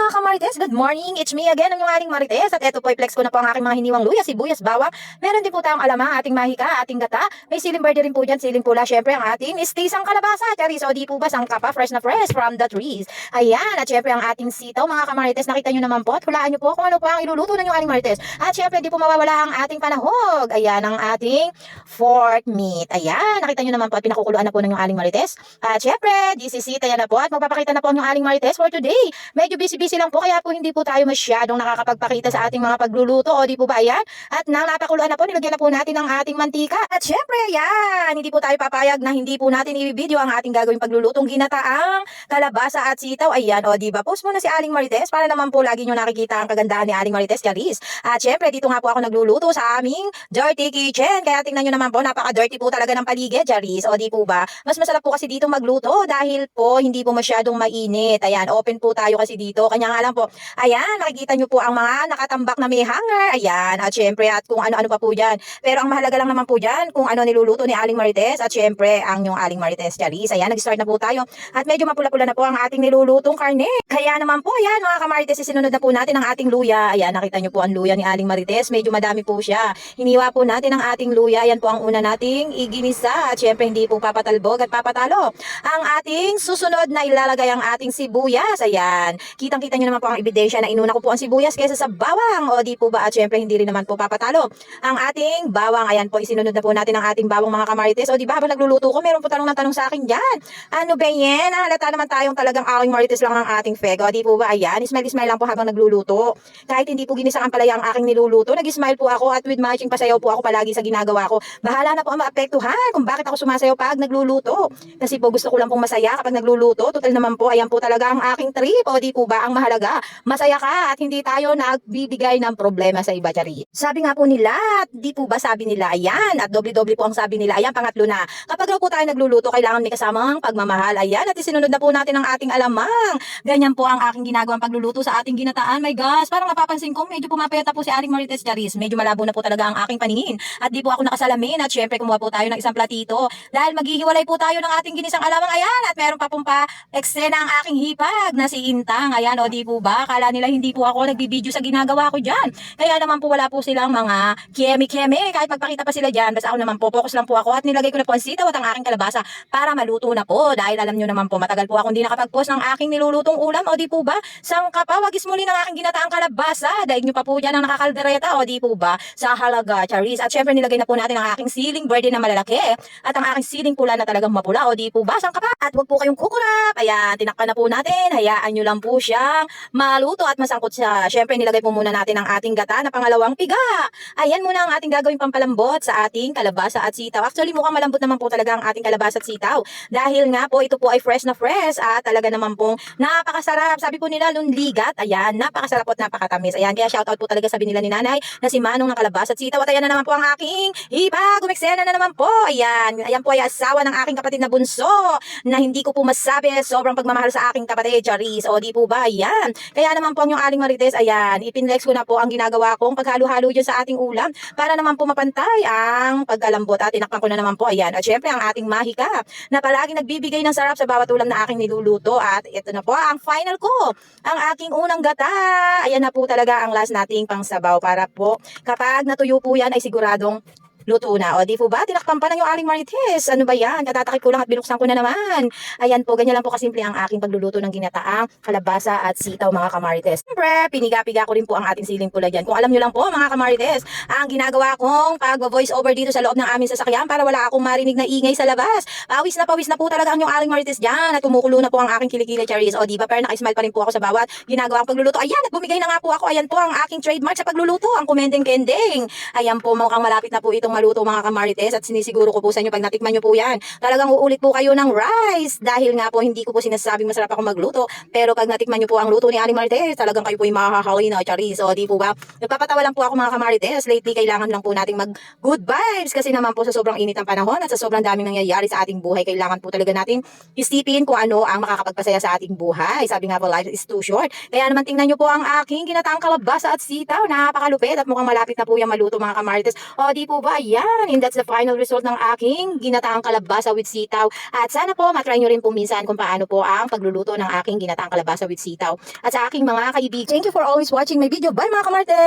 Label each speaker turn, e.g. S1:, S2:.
S1: mga kamarites, good morning! It's me again, ang yung aling marites. At eto po, i-flex ko na po ang aking mga hiniwang luya, sibuyas, bawang. Meron din po tayong alamang, ating mahika, ating gata. May siling verde rin po dyan, siling pula. Syempre, ang ating istisang kalabasa. Charis, o di po ba, sangka pa, fresh na fresh from the trees. Ayan, at syempre, ang ating sitaw, mga kamarites. Nakita nyo naman po, at hulaan nyo po kung ano pa ang iluluto ng yung aling marites. At syempre, di po mawawala ang ating panahog. Ayan, ang ating fork meat. Ayan, nakita nyo naman po, at pinakukuluan na po ng yung aling marites. At syempre, this is it, ayan na po, at magpapakita na po ang yung aling marites for today. Medyo busy-busy lang po, kaya po hindi po tayo masyadong nakakapagpakita sa ating mga pagluluto, o di po ba yan? At nang napakuluan na po, nilagyan na po natin ang ating mantika. At syempre, yan, hindi po tayo papayag na hindi po natin i-video ang ating gagawing paglulutong ginataang kalabasa at sitaw. Ayan, o di ba? Post muna si Aling Marites para naman po lagi nyo nakikita ang kagandahan ni Aling Marites, Charis. At syempre, dito nga po ako nagluluto sa aming dirty kitchen. Kaya tingnan nyo naman po, napaka-dirty po talaga ng paligid, Charis. O di po ba? Mas masarap po kasi dito magluto dahil po hindi po masyadong mainit. Ayan, open po tayo kasi dito. Kanya nga lang po, ayan, makikita nyo po ang mga nakatambak na may hanger. Ayan, at syempre, at kung ano-ano pa po dyan. Pero ang mahalaga lang naman po dyan, kung ano niluluto ni Aling Marites. At syempre, ang yung Aling Marites, Charis. Ayan, nag-start na po tayo. At medyo mapula-pula na po ang ating nilulutong karne. Kaya naman po, ayan, mga kamarites, isinunod na po natin ang ating luya. Ayan, nakita nyo po ang luya ni Aling Marites. Medyo madami po siya. Hiniwa po natin ang ating luya. Ayan po ang una nating iginisa. At syempre, hindi po papatalbog at papatalo. Ang ating susunod na ilalagay ang ating sibuyas. Ayan, kitang-kita nyo naman po ang ebidensya na inuna ko po ang sibuyas kaysa sa bawang. O di po ba? At syempre, hindi rin naman po papatalo ang ating bawang. Ayan po, isinunod na po natin ang ating bawang, mga kamarites. O di ba, habang nagluluto ko, meron po tanong ng tanong sa akin dyan. Ano ba yan? Halata naman tayong talagang Aling Marites lang ang ating feg. O di po ba? Ayan, smile-smile lang po habang nagluluto. Kahit hindi po ginisang ang palaya ang aking niluluto, nag-smile po ako at with matching pasayaw po ako palagi sa ginagawa ko. Bahala na po ang maapektuhan kung bakit ako sumasayaw pag nagluluto. Kasi po gusto ko lang pong masaya kapag nagluluto. Total naman po, ayan po talaga ang aking trip. O di po ba, ang mahalaga, masaya ka at hindi tayo nagbibigay ng problema sa iba, Chari. Sabi nga po nila, di po ba sabi nila, ayan, at doble-doble po ang sabi nila, ayan, pangatlo na. Kapag raw po tayo nagluluto, kailangan may kasamang pagmamahal. Ayan, at isinunod na po natin ang ating alamang. Ganyan po ang aking ginagawang pagluluto sa ating ginataan. My gosh, parang napapansin ko, medyo pumapayata po si Aling Marites, Charis. Medyo malabo na po talaga ang aking paningin. At di po ako nakasalamin. At syempre, kumuha po tayo ng isang platito. Dahil maghihiwalay po tayo ng ating ginisang alamang. Ayan, at meron pa pong eksena ang aking hipag na si Intang. Ayan, o di po ba? Akala nila hindi po ako nagbibideo sa ginagawa ko dyan. Kaya naman po wala po silang mga kiemi-kiemi. Kahit magpakita pa sila dyan. Basta ako naman po, focus lang po ako. At nilagay ko na po ang sitaw at ang aking kalabasa para maluto na po. Dahil alam nyo naman po, matagal po ako hindi nakapag-post ng aking nilulutong ulam. O di po ba? Sangka pa, wagis muli ng aking ginataang kalabasa. Daig nyo pa po dyan ang nakakaldereta. O di po ba? Sa halaga, Charis. At syempre nilagay na po natin ang aking siling verde na malalaki. At ang aking siling pula na talagang mapula. O di po ba? Sangka pa. At wag po kayong kukurap. Ayan, tinakpan na po natin. Hayaan nyo lang po siyang maluto at masangkot siya. Syempre nilagay po muna natin ang ating gata na pangalawang piga. Ayan muna ang ating gagawing pampalambot sa ating kalabasa at sitaw. Actually mukhang malambot naman po talaga ang ating kalabasa at sitaw. Dahil nga po ito po ay fresh na fresh at talaga naman pong napakasarap. Sabi po nila lunligat. Ayan, napakasarap at napakatamis. Ayan, kaya shoutout po talaga sabi nila ni nanay na si Manong ng kalabasa at sitaw. At ayan na naman po ang aking hipag. Gumiksena na naman po. Ayan, ayan po ay asawa ng aking kapatid na bunso na hindi ko po masabi sobrang pagmamahal sa aking kapatid, Charis. O di po ba? Ayan. Kaya naman po yung Aling Marites, ayan, ipinlex ko na po ang ginagawa kong paghalo-halo dyan sa ating ulam para naman po mapantay ang pagkalambot at tinakpan ko na naman po, ayan. At syempre ang ating mahika na palagi nagbibigay ng sarap sa bawat ulam na aking niluluto. At ito na po ang final ko, ang aking unang gata. Ayan na po talaga ang last nating pangsabaw para po kapag natuyo po yan ay siguradong luto na. O di po ba? Tinakpan pa ng yung Aling Marites. Ano ba yan? Katatakip ko lang at binuksan ko na naman. Ayan po, ganyan lang po kasimple ang aking pagluluto ng ginataang kalabasa at sitaw, mga kamarites. Siyempre, piniga-piga ko rin po ang ating siling pula dyan. Kung alam nyo lang po, mga kamarites, ang ginagawa kong pag-voice over dito sa loob ng aming sasakyan para wala akong marinig na ingay sa labas. Pawis na po talaga ang yung Aling Marites dyan at kumukulo na po ang aking kilikili, Charis. O di ba? Pero naka-smile pa rin po ako sa bawat ginagawang pagluluto. Ayan, at bumigay na nga po ako. Ayan po ang aking trademark sa pagluluto, ang kumendeng-kendeng. Ayan po, mukhang malapit na po itong maluto, mga kamarites, at sinisiguro ko po sa inyo pag natikman nyo po yan, talagang uulit po kayo ng rice dahil nga po hindi ko po sinasabing masarap ako magluto, pero pag natikman nyo po ang luto ni Aling Marites, talagang kayo po yung mahahali na, Charis. O di po ba? Nagpapatawa lang po ako, mga kamarites. Lately kailangan lang po nating mag good vibes kasi naman po sa sobrang init ng panahon at sa sobrang daming nangyayari sa ating buhay, kailangan po talaga natin isipin kung ano ang makakapagpasaya sa ating buhay. Sabi nga po, life is too short. Kaya naman tingnan nyo po ang aking ginataang kalabasa at sitaw, napakalupit at mukhang malapit na po yung maluto, mga kamarites. O di po ba? ayan, and that's the final result ng aking ginataang kalabasa with sitaw. At sana po matry nyo rin po minsan kung paano po ang pagluluto ng aking ginataang kalabasa with sitaw. At sa aking mga kaibigan, thank you for always watching my video. Bye mga kamarte!